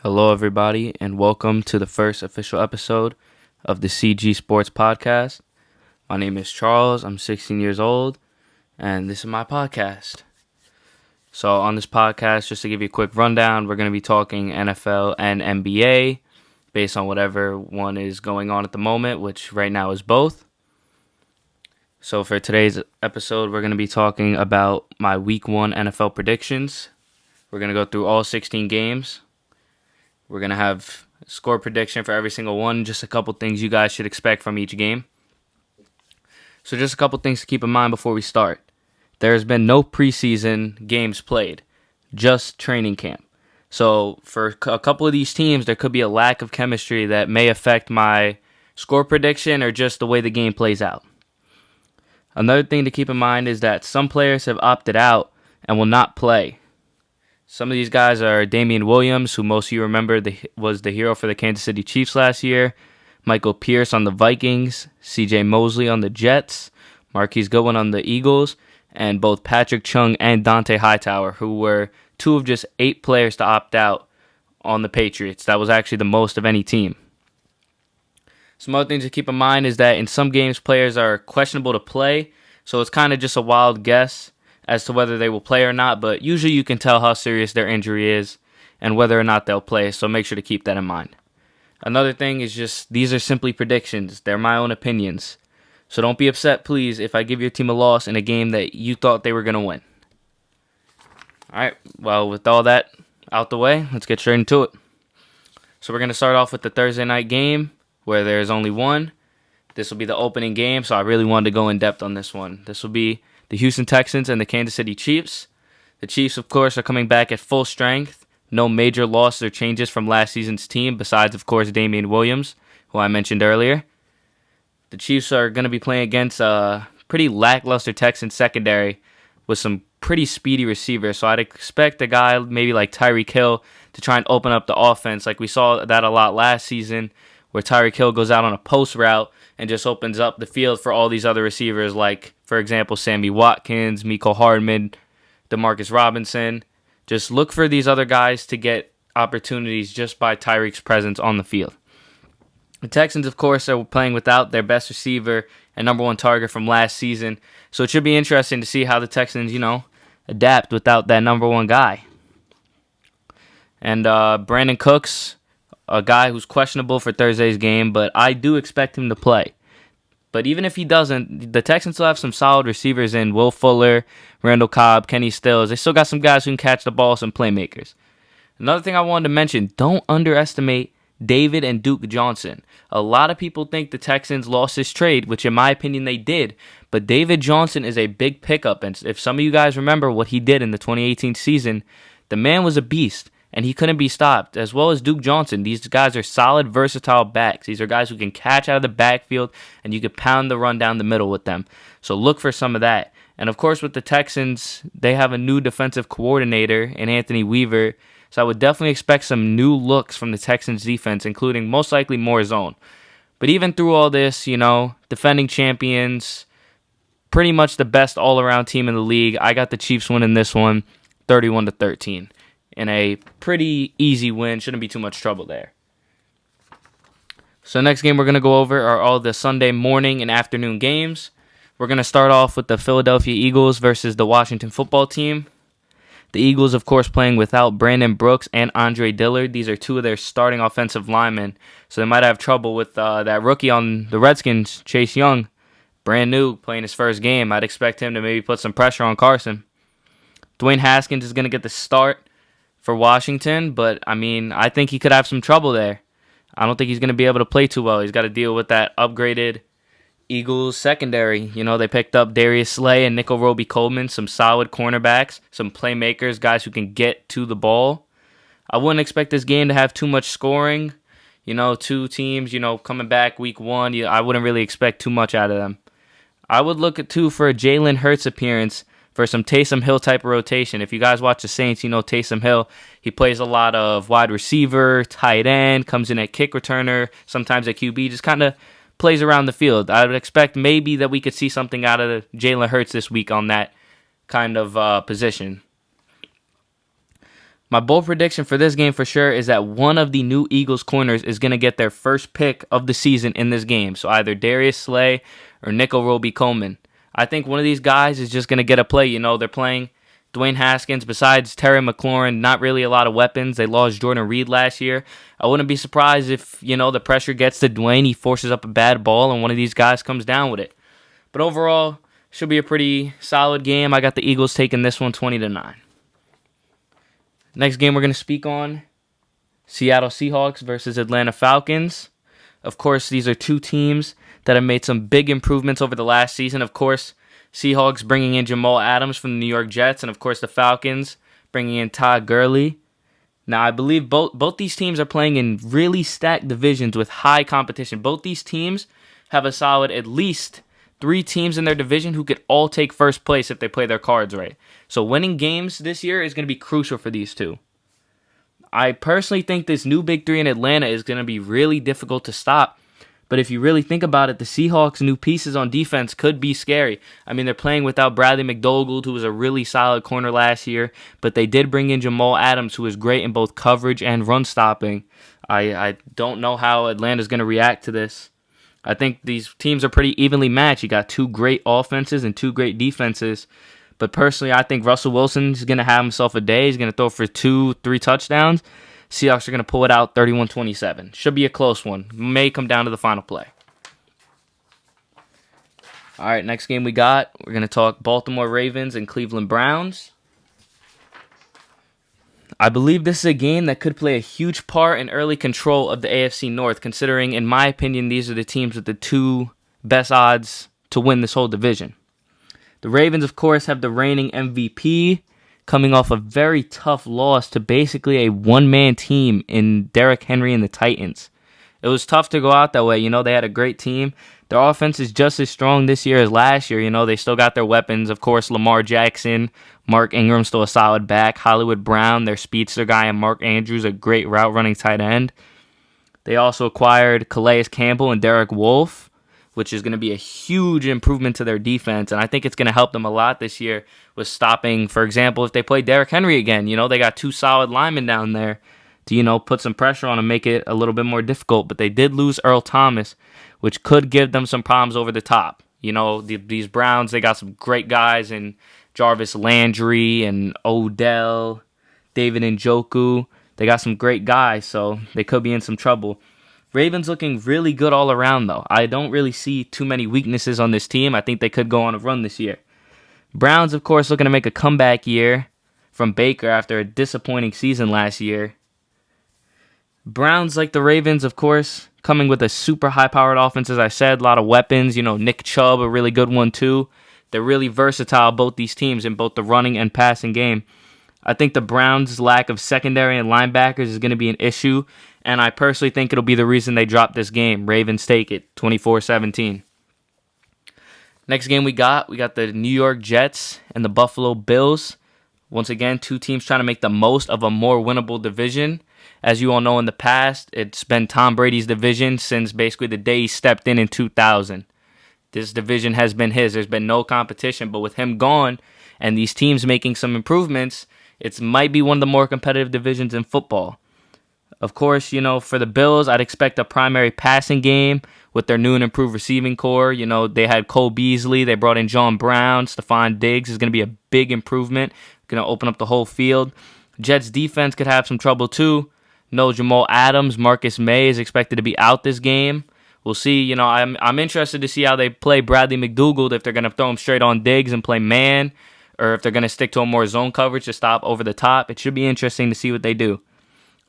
Hello, everybody, and welcome to the first official episode of the CG Sports Podcast. My name is Charles. I'm 16 years old, and this is my podcast. So on this podcast, just to give you a quick rundown, we're going to be talking NFL and NBA based on whatever one is going on at the moment, which right now is both. So for today's episode, we're going to be talking about my Week 1 NFL predictions. We're going to go through all 16 games. We're going to have a score prediction for every single one, just a couple things you guys should expect from each game. So just a couple things to keep in mind before we start. There's been no preseason games played, just training camp. So for a couple of these teams, there could be a lack of chemistry that may affect my score prediction or just the way the game plays out. Another thing to keep in mind is that some players have opted out and will not play. Some of these guys are Damian Williams, who most of you remember was the hero for the Kansas City Chiefs last year, Michael Pierce on the Vikings, C.J. Mosley on the Jets, Marquise Goodwin on the Eagles, and both Patrick Chung and Dante Hightower, who were two of just 8 players to opt out on the Patriots. That was actually the most of any team. Some other things to keep in mind is that in some games, players are questionable to play, so it's kind of just a wild guess as to whether they will play or not, but usually you can tell how serious their injury is and whether or not they'll play, so make sure to keep that in mind. Another thing is just, these are simply predictions. They're my own opinions. So don't be upset, please, if I give your team a loss in a game that you thought they were going to win. Alright, well, with all that out the way, let's get straight into it. So we're going to start off with the Thursday night game, where there's only one. This will be the opening game, so I really wanted to go in depth on this one. This will be the Houston Texans and the Kansas City Chiefs. The Chiefs, of course, are coming back at full strength. No major losses or changes from last season's team, besides, of course, Damian Williams, who I mentioned earlier. The Chiefs are going to be playing against a pretty lackluster Texans secondary with some pretty speedy receivers, so I'd expect a guy maybe like Tyreek Hill to try and open up the offense. Like we saw that a lot last season, where Tyreek Hill goes out on a post route and just opens up the field for all these other receivers, like, for example, Sammy Watkins, Mecole Hardman, Demarcus Robinson. Just look for these other guys to get opportunities just by Tyreek's presence on the field. The Texans, of course, are playing without their best receiver and number one target from last season, so it should be interesting to see how the Texans, adapt without that number one guy. And Brandon Cooks, a guy who's questionable for Thursday's game, but I do expect him to play. But even if he doesn't, the Texans still have some solid receivers in Will Fuller, Randall Cobb, Kenny Stills. They still got some guys who can catch the ball, some playmakers. Another thing I wanted to mention, don't underestimate David and Duke Johnson. A lot of people think the Texans lost this trade, which in my opinion they did. But David Johnson is a big pickup, and if some of you guys remember what he did in the 2018 season, the man was a beast. And he couldn't be stopped, as well as Duke Johnson. These guys are solid, versatile backs. These are guys who can catch out of the backfield, and you can pound the run down the middle with them. So look for some of that. And, of course, with the Texans, they have a new defensive coordinator in Anthony Weaver. So I would definitely expect some new looks from the Texans defense, including most likely more zone. But even through all this, defending champions, pretty much the best all-around team in the league, I got the Chiefs winning this one 31-13. In a pretty easy win. Shouldn't be too much trouble there. So next game we're going to go over are all the Sunday morning and afternoon games. We're going to start off with the Philadelphia Eagles versus the Washington football team. The Eagles, of course, playing without Brandon Brooks and Andre Dillard. These are two of their starting offensive linemen, so they might have trouble with that rookie on the Redskins, Chase Young, brand new, playing his first game. I'd expect him to maybe put some pressure on Carson. Dwayne Haskins is going to get the start for Washington, but I think he could have some trouble there. I don't think he's going to be able to play too well. He's got to deal with that upgraded Eagles secondary. They picked up Darius Slay and Nickel Roby Coleman, some solid cornerbacks, some playmakers, guys who can get to the ball. I wouldn't expect this game to have too much scoring. Two teams, coming back week 1, I wouldn't really expect too much out of them. I would look at for a Jalen Hurts appearance for some Taysom Hill type of rotation. If you guys watch the Saints, Taysom Hill, he plays a lot of wide receiver, tight end, comes in at kick returner, sometimes at QB, just kind of plays around the field. I would expect maybe that we could see something out of Jalen Hurts this week on that kind of position. My bold prediction for this game for sure is that one of the new Eagles corners is going to get their first pick of the season in this game. So either Darius Slay or Nico Roby-Coleman. I think one of these guys is just going to get a play. They're playing Dwayne Haskins. Besides Terry McLaurin, not really a lot of weapons. They lost Jordan Reed last year. I wouldn't be surprised if, the pressure gets to Dwayne. He forces up a bad ball and one of these guys comes down with it. But overall, should be a pretty solid game. I got the Eagles taking this one 20-9. Next game we're going to speak on, Seattle Seahawks versus Atlanta Falcons. Of course, these are two teams that have made some big improvements over the last season. Of course, Seahawks bringing in Jamal Adams from the New York Jets, and of course the Falcons bringing in Todd Gurley. Now, I believe both these teams are playing in really stacked divisions with high competition. Both these teams have a solid at least 3 teams in their division who could all take first place if they play their cards right. So winning games this year is going to be crucial for these two. I personally think this new Big 3 in Atlanta is going to be really difficult to stop. But if you really think about it, the Seahawks' new pieces on defense could be scary. I mean, they're playing without Bradley McDougald, who was a really solid corner last year. But they did bring in Jamal Adams, who is great in both coverage and run stopping. I don't know how Atlanta's going to react to this. I think these teams are pretty evenly matched. You got 2 great offenses and 2 great defenses. But personally, I think Russell Wilson is going to have himself a day. He's going to throw for 2-3 touchdowns. Seahawks are going to pull it out 31-27. Should be a close one. May come down to the final play. All right, next game we're going to talk Baltimore Ravens and Cleveland Browns. I believe this is a game that could play a huge part in early control of the AFC North, considering, in my opinion, these are the teams with the 2 best odds to win this whole division. The Ravens, of course, have the reigning MVP coming off a very tough loss to basically a one-man team in Derrick Henry and the Titans. It was tough to go out that way. They had a great team. Their offense is just as strong this year as last year. They still got their weapons. Of course, Lamar Jackson, Mark Ingram still a solid back. Hollywood Brown, their speedster guy, and Mark Andrews, a great route-running tight end. They also acquired Calais Campbell and Derek Wolfe, which is going to be a huge improvement to their defense. And I think it's going to help them a lot this year with stopping, for example, if they play Derrick Henry again. They got 2 solid linemen down there to, put some pressure on and make it a little bit more difficult. But they did lose Earl Thomas, which could give them some problems over the top. These Browns, they got some great guys in Jarvis Landry and Odell, David Njoku. They got some great guys, so they could be in some trouble. Ravens looking really good all around, though. I don't really see too many weaknesses on this team. I think they could go on a run this year. Browns, of course, looking to make a comeback year from Baker after a disappointing season last year. Browns, like the Ravens, of course, coming with a super high-powered offense, as I said, a lot of weapons. Nick Chubb, a really good one, too. They're really versatile, both these teams, in both the running and passing game. I think the Browns' lack of secondary and linebackers is going to be an issue, and I personally think it'll be the reason they drop this game. Ravens take it, 24-17. Next game we got the New York Jets and the Buffalo Bills. Once again, 2 teams trying to make the most of a more winnable division. As you all know, in the past, it's been Tom Brady's division since basically the day he stepped in 2000. This division has been his. There's been no competition, but with him gone and these teams making some improvements, it might be one of the more competitive divisions in football. Of course, for the Bills, I'd expect a primary passing game with their new and improved receiving core. They had Cole Beasley. They brought in John Brown. Stephon Diggs is going to be a big improvement. Going to open up the whole field. Jets defense could have some trouble too. No Jamal Adams. Marcus May is expected to be out this game. We'll see. I'm interested to see how they play Bradley McDougald, if they're going to throw him straight on Diggs and play man, or if they're going to stick to a more zone coverage to stop over the top. It should be interesting to see what they do.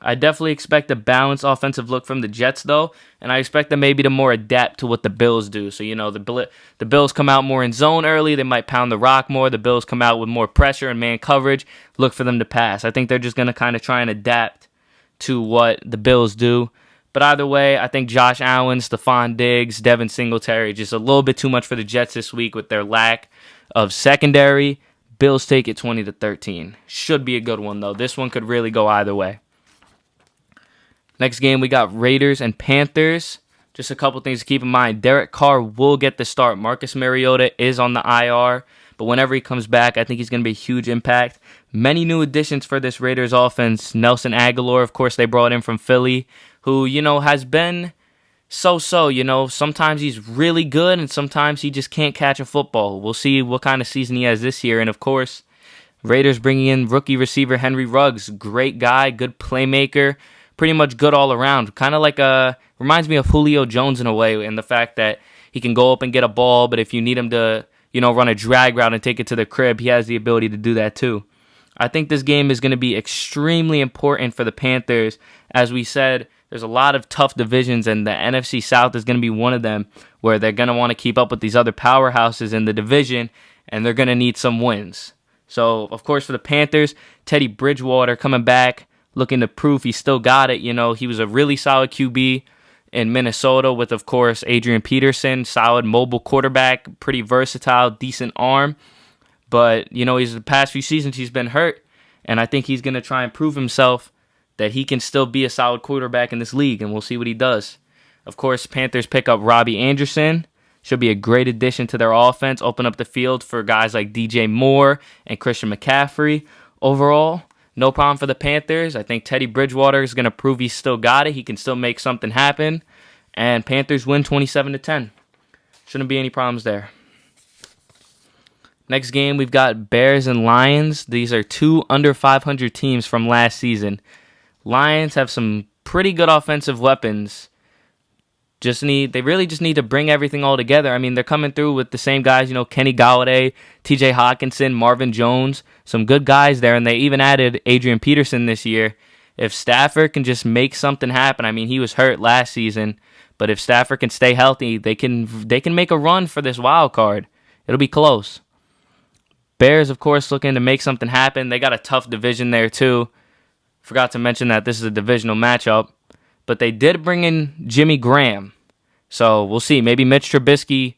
I definitely expect a balanced offensive look from the Jets, though, and I expect them maybe to more adapt to what the Bills do. So, the Bills come out more in zone early. They might pound the rock more. The Bills come out with more pressure and man coverage. Look for them to pass. I think they're just going to kind of try and adapt to what the Bills do. But either way, I think Josh Allen, Stephon Diggs, Devin Singletary, just a little bit too much for the Jets this week with their lack of secondary. Bills take it 20-13. Should be a good one, though. This one could really go either way. Next game, we got Raiders and Panthers. Just a couple things to keep in mind. Derek Carr will get the start. Marcus Mariota is on the IR, but whenever he comes back, I think he's going to be a huge impact. Many new additions for this Raiders offense. Nelson Aguilar, of course, they brought in from Philly, who, has been so-so. Sometimes he's really good and sometimes he just can't catch a football. We'll see what kind of season he has this year. And, of course, Raiders bringing in rookie receiver Henry Ruggs. Great guy, good playmaker, pretty much good all around. Kind of like reminds me of Julio Jones in a way, in the fact that he can go up and get a ball, but if you need him to, run a drag route and take it to the crib, he has the ability to do that too. I think this game is going to be extremely important for the Panthers. As we said, there's a lot of tough divisions, and the NFC South is going to be one of them where they're going to want to keep up with these other powerhouses in the division, and they're going to need some wins. So, of course, for the Panthers, Teddy Bridgewater coming back, looking to prove he still got it. He was a really solid QB in Minnesota with, of course, Adrian Peterson, solid mobile quarterback, pretty versatile, decent arm. But, the past few seasons he's been hurt, and I think he's going to try and prove himself that he can still be a solid quarterback in this league, and we'll see what he does. Of course, Panthers pick up Robbie Anderson. Should be a great addition to their offense, open up the field for guys like DJ Moore and Christian McCaffrey. Overall, no problem for the Panthers. I think Teddy Bridgewater is going to prove he's still got it. He can still make something happen. And Panthers win 27-10. Shouldn't be any problems there. Next game, we've got Bears and Lions. These are two under 500 teams from last season. Lions have some pretty good offensive weapons. They really just need to bring everything all together. I mean, they're coming through with the same guys, Kenny Golladay, TJ Hawkinson, Marvin Jones, some good guys there, and they even added Adrian Peterson this year. If Stafford can just make something happen, I mean, he was hurt last season, but if Stafford can stay healthy, they can make a run for this wild card. It'll be close. Bears, of course, looking to make something happen. They got a tough division there, too. Forgot to mention that this is a divisional matchup. But they did bring in Jimmy Graham. So we'll see. Maybe Mitch Trubisky,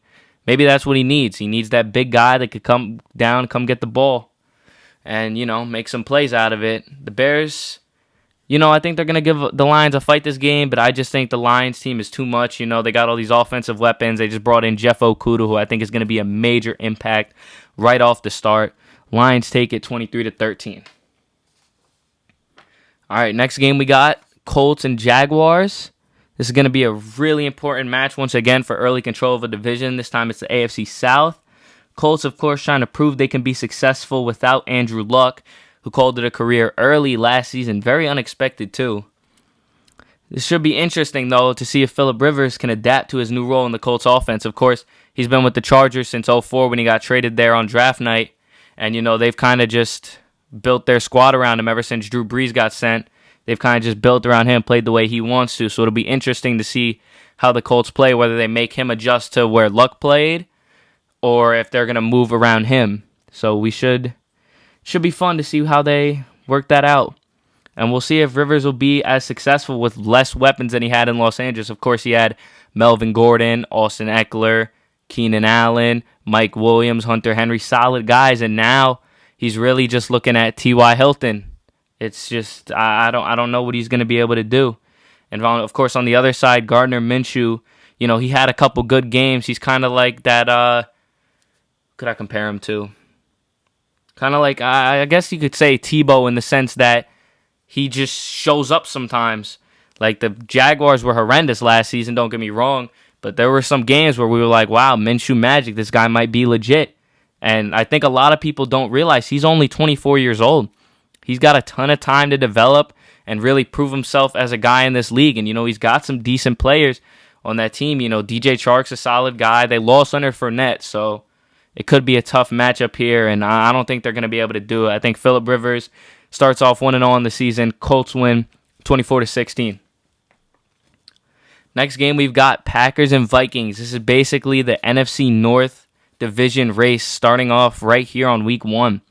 maybe that's what he needs. He needs that big guy that could come down, come get the ball, and, make some plays out of it. The Bears, I think they're going to give the Lions a fight this game, but I just think the Lions team is too much. They got all these offensive weapons. They just brought in Jeff Okudah, who I think is going to be a major impact right off the start. Lions take it 23-13. All right, next game we got Colts and Jaguars. This is going to be a really important match once again for early control of a division. This time it's the AFC South. Colts, of course, trying to prove they can be successful without Andrew Luck, who called it a career early last season. Very unexpected, too. This should be interesting, though, to see if Phillip Rivers can adapt to his new role in the Colts offense. Of course, he's been with the Chargers since 2004 when he got traded there on draft night. And, they've kind of just built their squad around him ever since Drew Brees got sent. They've kind of just built around him, played the way he wants to. So it'll be interesting to see how the Colts play, whether they make him adjust to where Luck played or if they're going to move around him. So we should be fun to see how they work that out. And we'll see if Rivers will be as successful with less weapons than he had in Los Angeles. Of course, he had Melvin Gordon, Austin Eckler, Keenan Allen, Mike Williams, Hunter Henry, solid guys. And now he's really just looking at T.Y. Hilton. It's just, I don't know what he's going to be able to do. And, of course, on the other side, Gardner Minshew, he had a couple good games. He's kind of like that, could I compare him to? Kind of like, I guess you could say Tebow in the sense that he just shows up sometimes. Like, the Jaguars were horrendous last season, don't get me wrong. But there were some games where we were like, wow, Minshew magic, this guy might be legit. And I think a lot of people don't realize he's only 24 years old. He's got a ton of time to develop and really prove himself as a guy in this league. And, he's got some decent players on that team. DJ Chark's a solid guy. They lost Leonard Fournette, so it could be a tough matchup here. And I don't think they're going to be able to do it. I think Phillip Rivers starts off 1-0 in the season. Colts win 24-16. Next game, we've got Packers and Vikings. This is basically the NFC North division race starting off right here on week 1.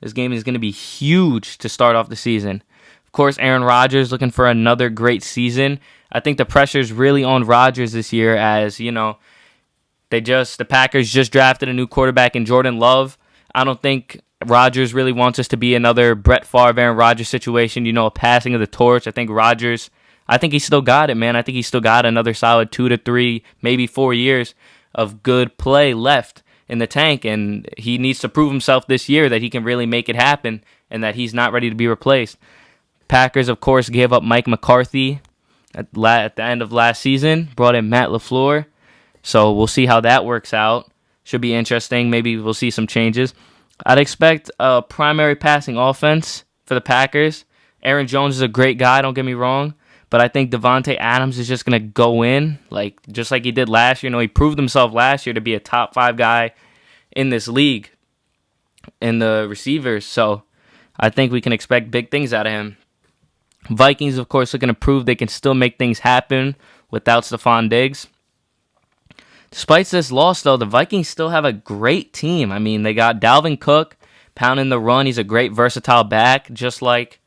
This game is going to be huge to start off the season. Of course, Aaron Rodgers looking for another great season. I think the pressure is really on Rodgers this year as, the Packers just drafted a new quarterback in Jordan Love. I don't think Rodgers really wants us to be another Brett Favre, Aaron Rodgers situation, a passing of the torch. I think he's still got it, man. I think he's still got another solid 2 to 3, maybe 4 years of good play left in the tank, and he needs to prove himself this year that he can really make it happen and that he's not ready to be replaced. Packers, of course, gave up Mike McCarthy at the end of last season, brought in Matt LaFleur. So we'll see how that works out. Should be interesting. Maybe we'll see some changes. I'd expect a primary passing offense for the Packers. Aaron Jones is a great guy, don't get me wrong. But I think Devontae Adams is just going to go in, just like he did last year. He proved himself last year to be a top 5 guy in this league in the receivers. So I think we can expect big things out of him. Vikings, of course, looking to prove they can still make things happen without Stephon Diggs. Despite this loss, though, the Vikings still have a great team. I mean, they got Dalvin Cook pounding the run. He's a great versatile back, just like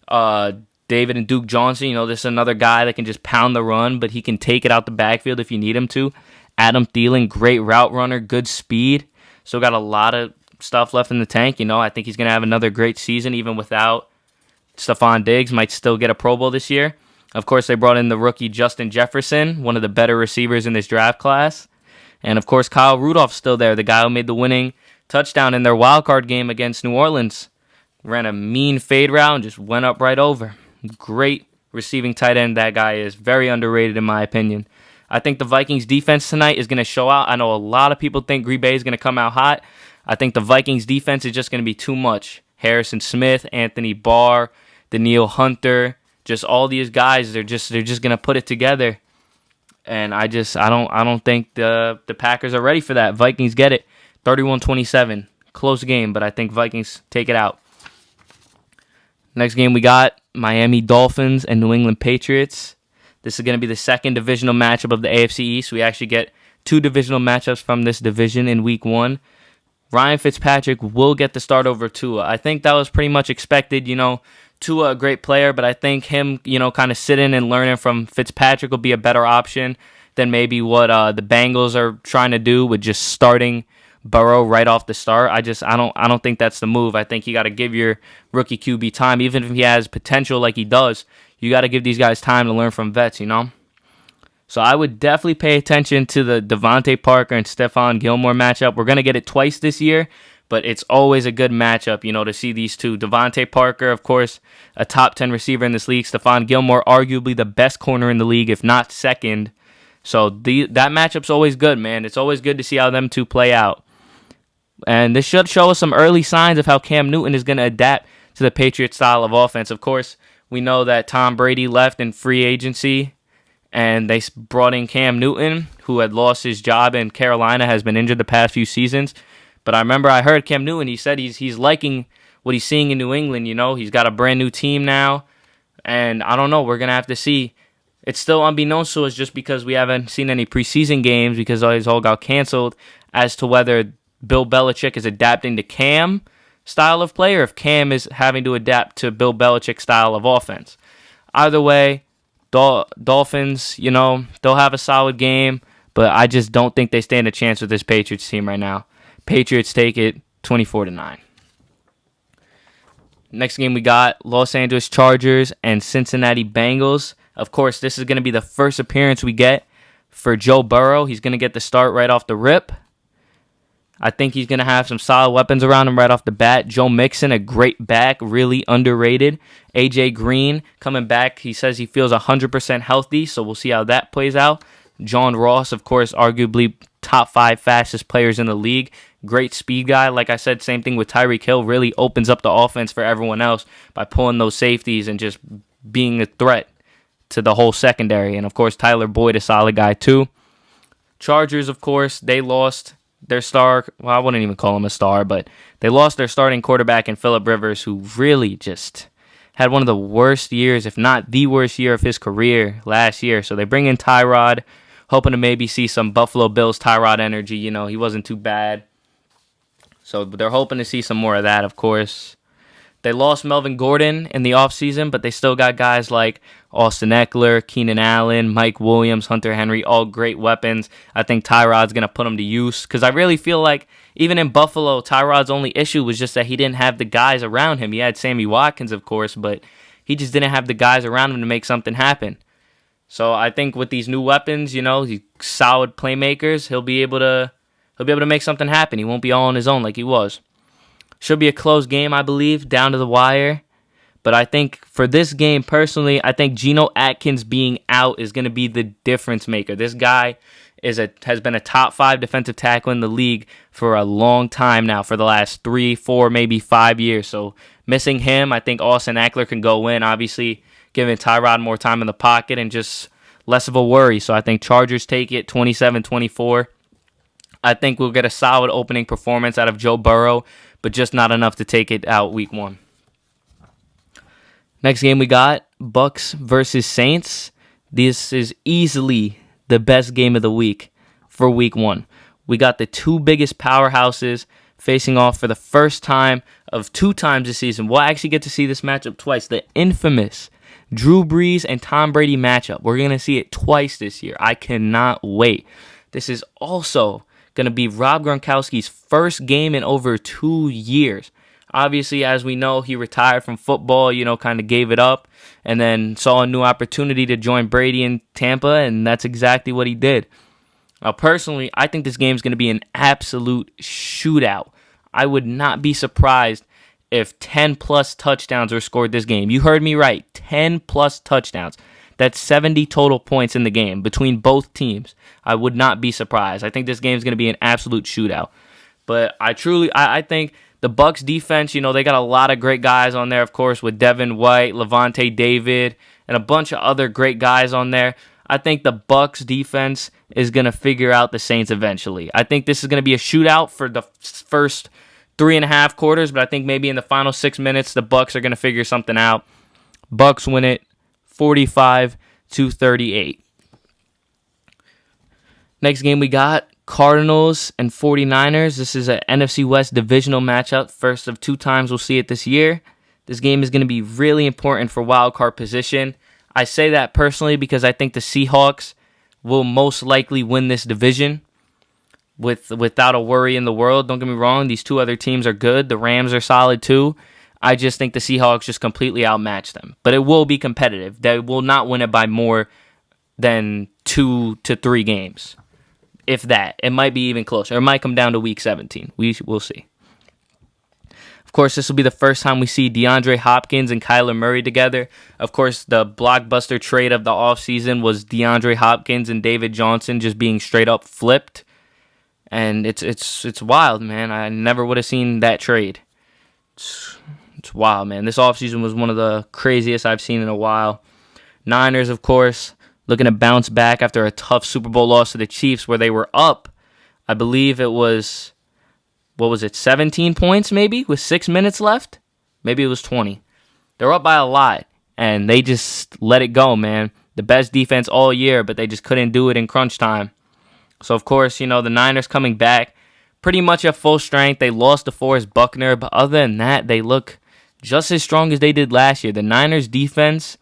David and Duke Johnson. This is another guy that can just pound the run, but he can take it out the backfield if you need him to. Adam Thielen, great route runner, good speed. Still got a lot of stuff left in the tank. I think he's going to have another great season even without Stephon Diggs. Might still get a Pro Bowl this year. Of course, they brought in the rookie Justin Jefferson, one of the better receivers in this draft class. And, of course, Kyle Rudolph's still there, the guy who made the winning touchdown in their wildcard game against New Orleans. Ran a mean fade route and just went up right over. Great receiving tight end that guy is. Very underrated in my opinion. I think the Vikings defense tonight is going to show out. I know a lot of people think Green Bay is going to come out hot. I think the Vikings defense is just going to be too much. Harrison Smith, Anthony Barr, Danielle Hunter, just all these guys, they're just going to put it together. And I don't think the Packers are ready for that. Vikings get it. 31-27. Close game, but I think Vikings take it out. Next game we got Miami Dolphins and New England Patriots. This is going to be the second divisional matchup of the AFC East. We actually get 2 divisional matchups from this division in week 1. Ryan Fitzpatrick will get the start over Tua. I think that was pretty much expected. Tua, a great player, but I think him, kind of sitting and learning from Fitzpatrick will be a better option than maybe what the Bengals are trying to do with just starting Burrow right off the start. I don't think that's the move. I think you got to give your rookie QB time, even if he has potential like he does. You got to give these guys time to learn from vets, So I would definitely pay attention to the Devontae Parker and Stephon Gilmore matchup. We're going to get it twice this year, but it's always a good matchup, to see these two. Devontae Parker, of course, a top 10 receiver in this league. Stephon Gilmore, arguably the best corner in the league, if not second. So that matchup's always good, man. It's always good to see how them two play out. And this should show us some early signs of how Cam Newton is going to adapt to the Patriots style of offense. Of course, we know that Tom Brady left in free agency, and they brought in Cam Newton, who had lost his job in Carolina, has been injured the past few seasons. But I heard Cam Newton, he said he's liking what he's seeing in New England. He's got a brand new team now, and I don't know, we're going to have to see. It's still unbeknownst to us just because we haven't seen any preseason games because these all got canceled as to whether Bill Belichick is adapting to Cam style of play or if Cam is having to adapt to Bill Belichick style of offense. Either way, Dolphins, they'll have a solid game, but I just don't think they stand a chance with this Patriots team right now. Patriots take it 24-9. Next game we got Los Angeles Chargers and Cincinnati Bengals. Of course, this is going to be the first appearance we get for Joe Burrow. He's going to get the start right off the rip. I think he's going to have some solid weapons around him right off the bat. Joe Mixon, a great back, really underrated. A.J. Green coming back. He says he feels 100% healthy, so we'll see how that plays out. John Ross, of course, arguably top 5 fastest players in the league. Great speed guy. Like I said, same thing with Tyreek Hill. Really opens up the offense for everyone else by pulling those safeties and just being a threat to the whole secondary. And, of course, Tyler Boyd, a solid guy, too. Chargers, of course, they lost their star. Well, I wouldn't even call him a star, but they lost their starting quarterback in Phillip Rivers, who really just had one of the worst years, if not the worst year of his career last year. So they bring in Tyrod, hoping to maybe see some Buffalo Bills Tyrod energy. He wasn't too bad. So they're hoping to see some more of that, of course. They lost Melvin Gordon in the offseason, but they still got guys like Austin Eckler, Keenan Allen, Mike Williams, Hunter Henry, all great weapons. I think Tyrod's going to put them to use because I really feel like even in Buffalo, Tyrod's only issue was just that he didn't have the guys around him. He had Sammy Watkins, of course, but he just didn't have the guys around him to make something happen. So I think with these new weapons, these solid playmakers, he'll be able to make something happen. He won't be all on his own like he was. Should be a close game, I believe, down to the wire. But I think for this game, personally, I think Geno Atkins being out is going to be the difference maker. This guy has been a top 5 defensive tackle in the league for a long time now, for the last 3, 4, maybe 5 years. So missing him, I think Austin Eckler can go in, obviously giving Tyrod more time in the pocket and just less of a worry. So I think Chargers take it 27-24. I think we'll get a solid opening performance out of Joe Burrow, but just not enough to take it out week 1. Next game we got, Bucs versus Saints. This is easily the best game of the week for week 1. We got the 2 biggest powerhouses facing off for the first time of 2 times this season. We'll actually get to see this matchup twice. The infamous Drew Brees and Tom Brady matchup. We're going to see it twice this year. I cannot wait. This is also going to be Rob Gronkowski's first game in over 2 years. Obviously, as we know, he retired from football, kind of gave it up, and then saw a new opportunity to join Brady in Tampa, and that's exactly what he did. Now, personally, I think this game is going to be an absolute shootout. I would not be surprised if 10-plus touchdowns were scored this game. You heard me right, 10-plus touchdowns. That's 70 total points in the game between both teams. I would not be surprised. I think this game is going to be an absolute shootout. But I think the Bucs defense, they got a lot of great guys on there, of course, with Devin White, Levante David, and a bunch of other great guys on there. I think the Bucs defense is going to figure out the Saints eventually. I think this is going to be a shootout for the first 3.5 quarters, but I think maybe in the final 6 minutes, the Bucs are going to figure something out. Bucs win it 45-38. Next game we got, Cardinals and 49ers. This is an NFC West divisional matchup. First of 2 times we'll see it this year. This game is going to be really important for wild card position. I say that personally because I think the Seahawks will most likely win this division without a worry in the world. Don't get me wrong, these 2 other teams are good. The Rams are solid too. I just think the Seahawks just completely outmatch them. But it will be competitive. They will not win it by more than 2 to 3 games. If that. It might be even closer. It might come down to week 17. We'll see. Of course, this will be the first time we see DeAndre Hopkins and Kyler Murray together. Of course, the blockbuster trade of the offseason was DeAndre Hopkins and David Johnson just being straight up flipped. And it's wild, man. I never would have seen that trade. It's wild, man. This offseason was one of the craziest I've seen in a while. Niners, of course, looking to bounce back after a tough Super Bowl loss to the Chiefs where they were up. I believe it was, 17 points maybe with 6 minutes left? Maybe it was 20. They're up by a lot, and they just let it go, man. The best defense all year, but they just couldn't do it in crunch time. So, of course, the Niners coming back pretty much at full strength. They lost to Forrest Buckner, but other than that, they look just as strong as they did last year. The Niners defense,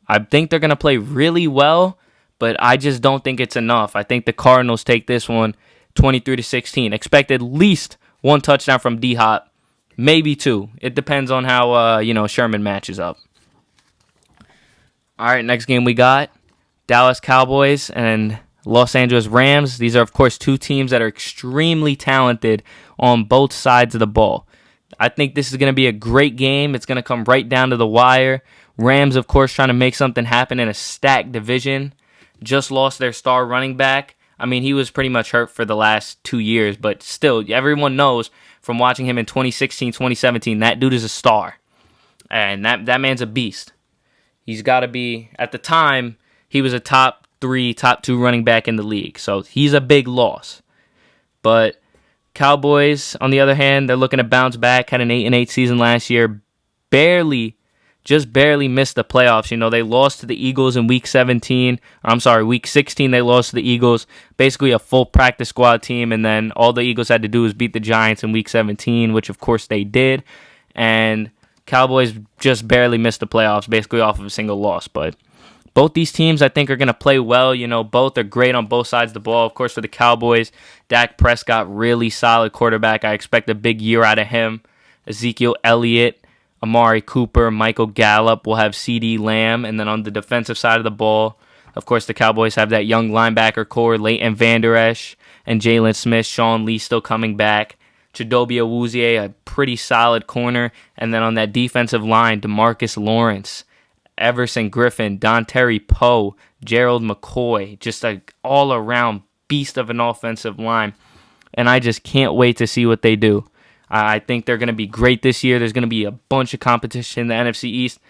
I think they're going to play really well, but I just don't think it's enough. I think the Cardinals take this one 23-16. Expect at least 1 touchdown from D-Hop, maybe 2. It depends on how Sherman matches up. All right, next game we got Dallas Cowboys and Los Angeles Rams. These are, of course, 2 teams that are extremely talented on both sides of the ball. I think this is going to be a great game. It's going to come right down to the wire. Rams, of course, trying to make something happen in a stacked division. Just lost their star running back. I mean, he was pretty much hurt for the last 2 years, but still, everyone knows from watching him in 2016, 2017, that dude is a star. And that man's a beast. He's got to be, at the time, he was a top 3, top 2 running back in the league. So he's a big loss. But Cowboys, on the other hand, they're looking to bounce back. Had an 8-8 season last year. Just barely missed the playoffs. They lost to the Eagles in week 16 they lost to the Eagles. Basically a full practice squad team, and then all the Eagles had to do was beat the Giants in week 17, which of course they did. And Cowboys just barely missed the playoffs, basically off of a single loss. But both these teams, I think, are going to play well. Both are great on both sides of the ball. Of course, for the Cowboys, Dak Prescott, really solid quarterback. I expect a big year out of him. Ezekiel Elliott, Amari Cooper, Michael Gallup will have CeeDee Lamb. And then on the defensive side of the ball, of course, the Cowboys have that young linebacker core, Leighton Vander Esch and Jalen Smith. Sean Lee still coming back. Chidobe Awuzie, a pretty solid corner. And then on that defensive line, DeMarcus Lawrence, Everson Griffin, Dontari Poe, Gerald McCoy, just an all-around beast of an offensive line. And I just can't wait to see what they do. I think they're going to be great this year. There's going to be a bunch of competition in the NFC East.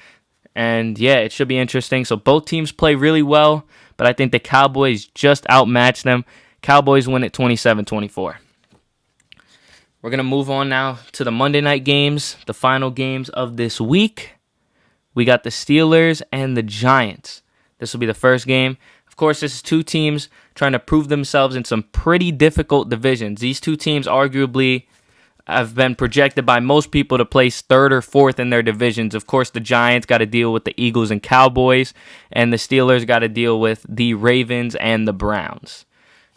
And yeah, it should be interesting. So both teams play really well, but I think the Cowboys just outmatch them. Cowboys win it 27-24. We're going to move on now to the Monday night games, the final games of this week. We got the Steelers and the Giants. This will be the first game. Of course, this is two teams trying to prove themselves in some pretty difficult divisions. These two teams arguably have been projected by most people to place third or fourth in their divisions. Of course, the Giants got to deal with the Eagles and Cowboys, and the Steelers got to deal with the Ravens and the Browns.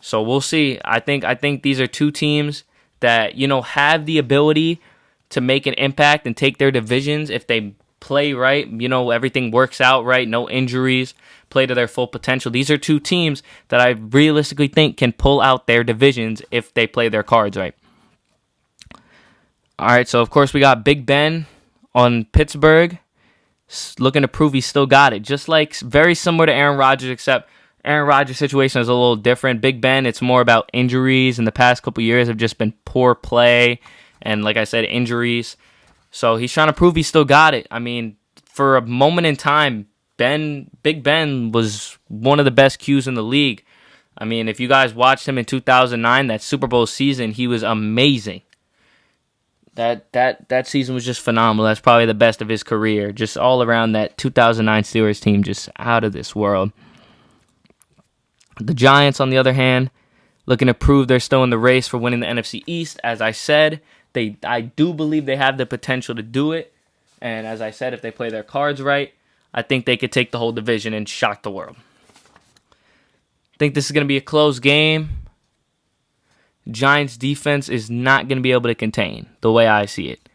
So we'll see. I think these are two teams that, have the ability to make an impact and take their divisions if they play right. Everything works out right, no injuries, play to their full potential. These are two teams that I realistically think can pull out their divisions if they play their cards right. All right, so of course we got Big Ben on Pittsburgh, looking to prove he still got it. Just like very similar to Aaron Rodgers, except Aaron Rodgers' situation is a little different. Big Ben, it's more about injuries. In the past couple years have just been poor play and, like I said, injuries. So he's trying to prove he still got it. I mean, for a moment in time, Big Ben was one of the best Qs in the league. I mean, if you guys watched him in 2009, that Super Bowl season, he was amazing. That season was just phenomenal. That's probably the best of his career. Just all around, that 2009 Steelers team, just out of this world. The Giants, on the other hand, looking to prove they're still in the race for winning the NFC East. As I said, I do believe they have the potential to do it. And as I said, if they play their cards right, I think they could take the whole division and shock the world. I think this is going to be a close game. Giants defense is not going to be able to contain the way I see it.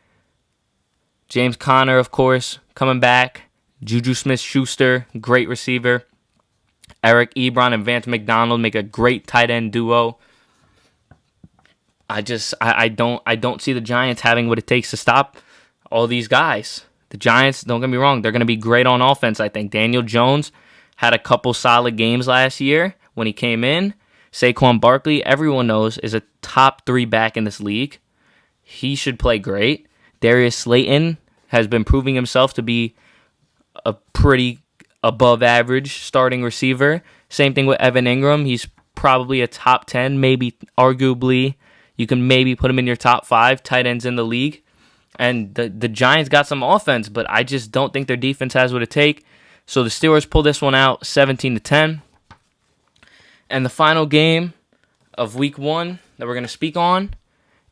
James Conner, of course, coming back. Juju Smith-Schuster, great receiver. Eric Ebron and Vance McDonald make a great tight end duo. I don't see the Giants having what it takes to stop all these guys. The Giants, don't get me wrong, they're going to be great on offense, I think. Daniel Jones had a couple solid games last year when he came in. Saquon Barkley, everyone knows, is a top 3 back in this league. He should play great. Darius Slayton has been proving himself to be a pretty above average starting receiver. Same thing with Evan Ingram. He's probably a top 10, maybe arguably. You can maybe put him in your top 5 tight ends in the league. And the Giants got some offense, but I just don't think their defense has what it takes. So the Steelers pull this one out 17-10. And the final game of Week 1 that we're going to speak on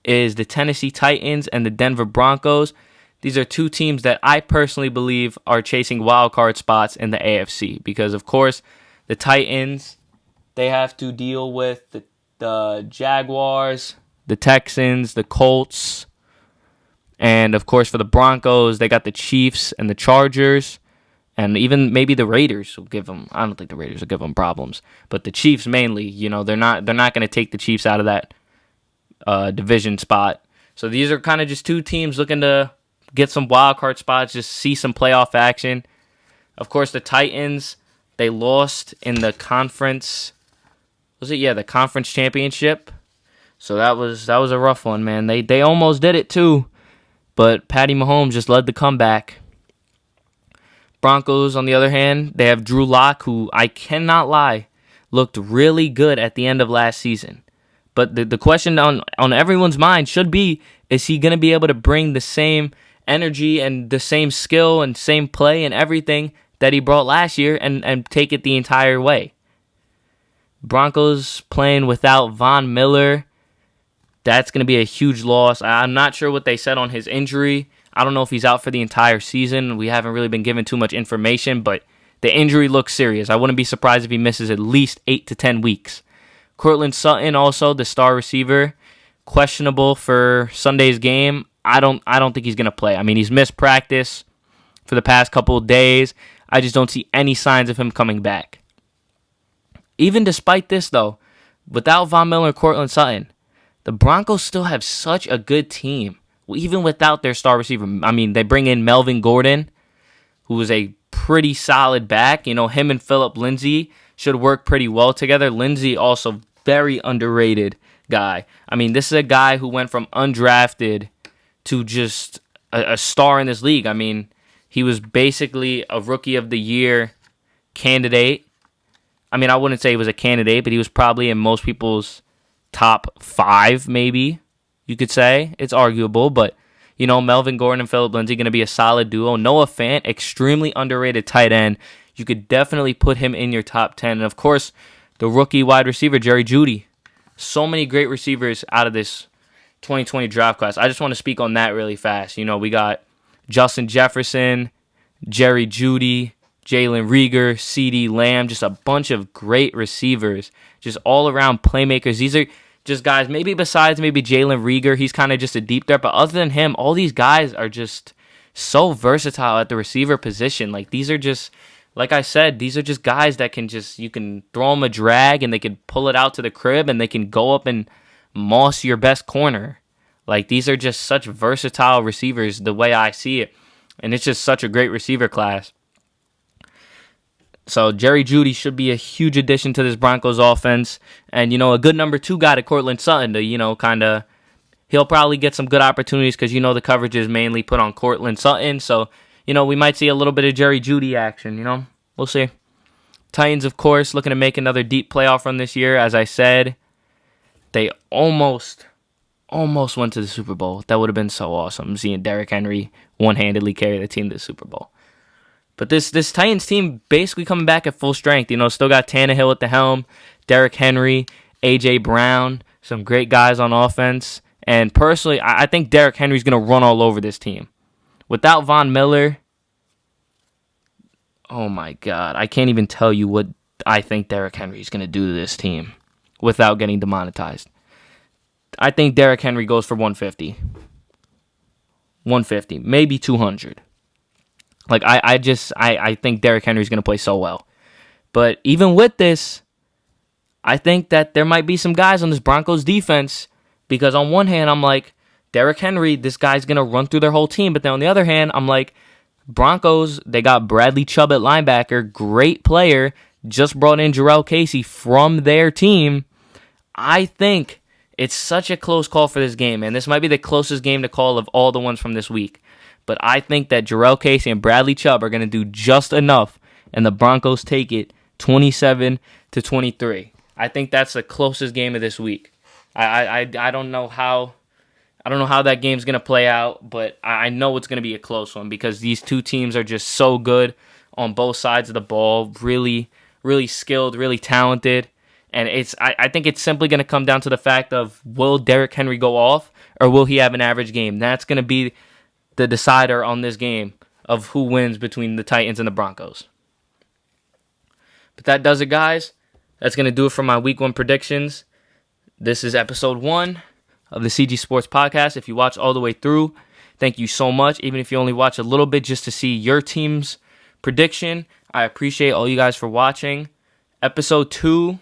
is the Tennessee Titans and the Denver Broncos. These are two teams that I personally believe are chasing wild card spots in the AFC because, of course, the Titans, they have to deal with the Jaguars, the Texans, the Colts, and, of course, for the Broncos, they got the Chiefs and the Chargers. And even maybe the Raiders will give them. I don't think the Raiders will give them problems, but the Chiefs mainly. They're not going to take the Chiefs out of that division spot. So these are kind of just two teams looking to get some wild card spots, just see some playoff action. Of course, the Titans, they lost in the conference. Was it? Yeah, the conference championship. So that was a rough one, man. They almost did it too, but Patty Mahomes just led the comeback. Broncos, on the other hand, they have Drew Lock, who, I cannot lie, looked really good at the end of last season. But the question on everyone's mind should be, is he going to be able to bring the same energy and the same skill and same play and everything that he brought last year and take it the entire way? Broncos playing without Von Miller, that's going to be a huge loss. I'm not sure what they said on his injury. I don't know if he's out for the entire season. We haven't really been given too much information, but the injury looks serious. I wouldn't be surprised if he misses at least 8 to 10 weeks. Courtland Sutton, also the star receiver, questionable for Sunday's game. I don't think he's going to play. I mean, he's missed practice for the past couple of days. I just don't see any signs of him coming back. Even despite this, though, without Von Miller and Courtland Sutton, the Broncos still have such a good team, even without their star receiver. I mean, they bring in Melvin Gordon, who is a pretty solid back. Him and Phillip Lindsay should work pretty well together. Lindsay also very underrated guy. I mean, this is a guy who went from undrafted to just a star in this league. I mean, he was basically a Rookie of the Year candidate. I mean, I wouldn't say he was a candidate, but he was probably in most people's top 5, maybe, you could say. It's arguable, but, Melvin Gordon and Phillip Lindsay going to be a solid duo. Noah Fant, extremely underrated tight end. You could definitely put him in your top 10. And, of course, the rookie wide receiver, Jerry Jeudy. So many great receivers out of this 2020 draft class. I just want to speak on that really fast. We got Justin Jefferson, Jerry Jeudy, Jalen Reagor, CeeDee Lamb, just a bunch of great receivers, just all-around playmakers. These are just guys, besides Jalen Reagor, he's kind of just a deep threat, but other than him, all these guys are just so versatile at the receiver position. These are just, like I said, these are just guys that you can throw them a drag and they can pull it out to the crib and they can go up and moss your best corner. These are just such versatile receivers the way I see it. And it's just such a great receiver class. So Jerry Jeudy should be a huge addition to this Broncos offense. And, a good number 2 guy to Courtland Sutton to, he'll probably get some good opportunities because, the coverage is mainly put on Courtland Sutton. So, we might see a little bit of Jerry Jeudy action, We'll see. Titans, of course, looking to make another deep playoff run this year. As I said, they almost went to the Super Bowl. That would have been so awesome, seeing Derrick Henry one-handedly carry the team to the Super Bowl. But this Titans team basically coming back at full strength. Still got Tannehill at the helm, Derrick Henry, A.J. Brown, some great guys on offense. And personally, I think Derrick Henry's going to run all over this team. Without Von Miller, oh my God, I can't even tell you what I think Derrick Henry's going to do to this team without getting demonetized. I think Derrick Henry goes for 150. 150, maybe 200. I think Derrick Henry's going to play so well. But even with this, I think that there might be some guys on this Broncos defense because on one hand, I'm like, Derrick Henry, this guy's going to run through their whole team. But then on the other hand, I'm like, Broncos, they got Bradley Chubb at linebacker, great player, just brought in Jarrell Casey from their team. I think it's such a close call for this game, and this might be the closest game to call of all the ones from this week. But I think that Jarrell Casey and Bradley Chubb are going to do just enough, and the Broncos take it 27-23. I think that's the closest game of this week. I don't know how that game's going to play out, but I know it's going to be a close one because these two teams are just so good on both sides of the ball, really, really skilled, really talented. And I think it's simply going to come down to the fact of, will Derrick Henry go off or will he have an average game? That's going to be the decider on this game of who wins between the Titans and the Broncos. But that does it, guys. That's going to do it for my Week 1 predictions. This is episode 1 of the CG Sports Podcast. If you watch all the way through, thank you so much. Even if you only watch a little bit just to see your team's prediction, I appreciate all you guys for watching. Episode 2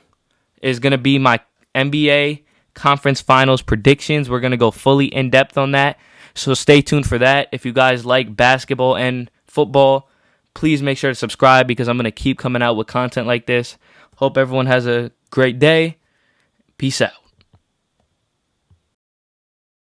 is going to be my NBA Conference Finals predictions. We're going to go fully in-depth on that, so stay tuned for that. If you guys like basketball and football, please make sure to subscribe because I'm going to keep coming out with content like this. Hope everyone has a great day. Peace out.